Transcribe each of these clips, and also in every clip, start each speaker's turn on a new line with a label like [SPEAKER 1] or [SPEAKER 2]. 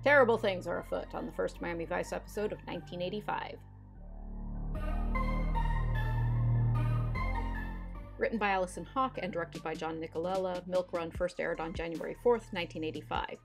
[SPEAKER 1] Terrible things are afoot on the first Miami Vice episode of 1985. Written by Allison Hawke and directed by John Nicolella, Milk Run first aired on January 4th, 1985.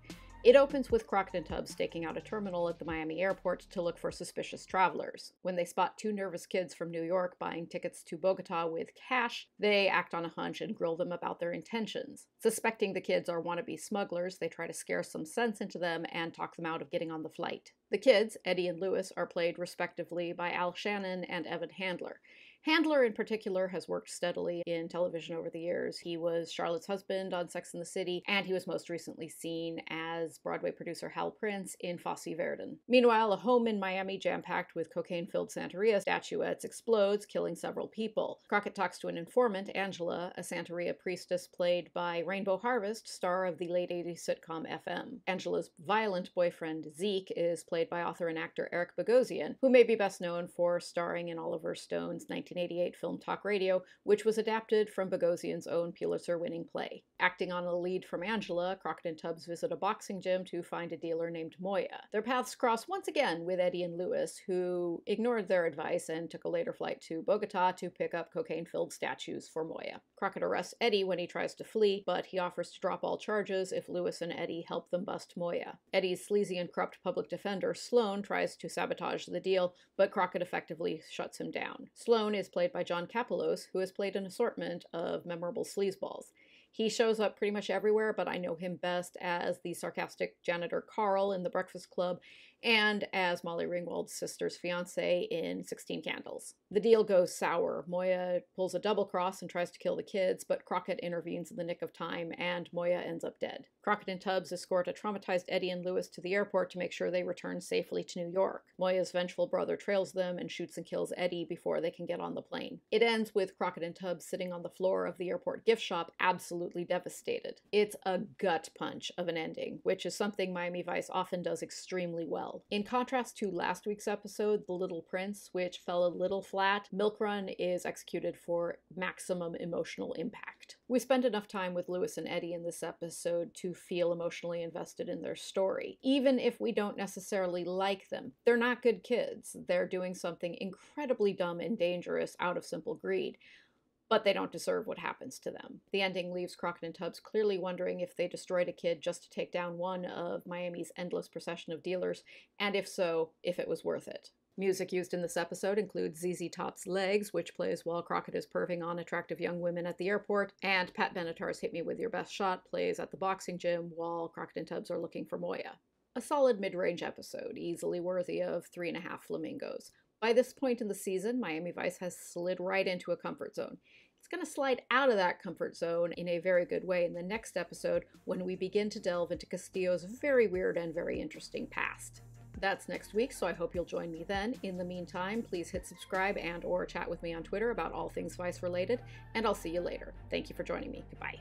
[SPEAKER 1] It opens with Crockett and Tubbs staking out a terminal at the Miami airport to look for suspicious travelers. When they spot two nervous kids from New York buying tickets to Bogota with cash, they act on a hunch and grill them about their intentions. Suspecting the kids are wannabe smugglers, they try to scare some sense into them and talk them out of getting on the flight. The kids, Eddie and Lewis, are played respectively by Al Shannon and Evan Handler. Handler, in particular, has worked steadily in television over the years. He was Charlotte's husband on Sex and the City, and he was most recently seen as Broadway producer Hal Prince in Fosse Verdon. Meanwhile, a home in Miami jam-packed with cocaine-filled Santeria statuettes explodes, killing several people. Crockett talks to an informant, Angela, a Santeria priestess played by Rainbow Harvest, star of the late 80s sitcom FM. Angela's violent boyfriend, Zeke, is played by author and actor Eric Bogosian, who may be best known for starring in Oliver Stone's 1988 film Talk Radio, which was adapted from Bogosian's own Pulitzer-winning play. Acting on a lead from Angela, Crockett and Tubbs visit a boxing gym to find a dealer named Moya. Their paths cross once again with Eddie and Lewis, who ignored their advice and took a later flight to Bogota to pick up cocaine-filled statues for Moya. Crockett arrests Eddie when he tries to flee, but he offers to drop all charges if Lewis and Eddie help them bust Moya. Eddie's sleazy and corrupt public defender, Sloan, tries to sabotage the deal, but Crockett effectively shuts him down. Sloan is played by John Kapelos, who has played an assortment of memorable sleazeballs. He shows up pretty much everywhere, but I know him best as the sarcastic janitor Carl in The Breakfast Club and as Molly Ringwald's sister's fiancé in 16 Candles. The deal goes sour. Moya pulls a double cross and tries to kill the kids, but Crockett intervenes in the nick of time, and Moya ends up dead. Crockett and Tubbs escort a traumatized Eddie and Lewis to the airport to make sure they return safely to New York. Moya's vengeful brother trails them and shoots and kills Eddie before they can get on the plane. It ends with Crockett and Tubbs sitting on the floor of the airport gift shop, absolutely devastated. It's a gut punch of an ending, which is something Miami Vice often does extremely well. In contrast to last week's episode, The Little Prince, which fell a little flat, Milk Run is executed for maximum emotional impact. We spend enough time with Lewis and Eddie in this episode to feel emotionally invested in their story, even if we don't necessarily like them. They're not good kids. They're doing something incredibly dumb and dangerous out of simple greed, but they don't deserve what happens to them. The ending leaves Crockett and Tubbs clearly wondering if they destroyed a kid just to take down one of Miami's endless procession of dealers, and if so, if it was worth it. Music used in this episode includes ZZ Top's Legs, which plays while Crockett is perving on attractive young women at the airport, and Pat Benatar's Hit Me With Your Best Shot plays at the boxing gym while Crockett and Tubbs are looking for Moya. A solid mid-range episode, easily worthy of 3.5 flamingos. By this point in the season, Miami Vice has slid right into a comfort zone. It's going to slide out of that comfort zone in a very good way in the next episode when we begin to delve into Castillo's very weird and very interesting past. That's next week, so I hope you'll join me then. In the meantime, please hit subscribe and/or chat with me on Twitter about all things Vice related, and I'll see you later. Thank you for joining me. Goodbye.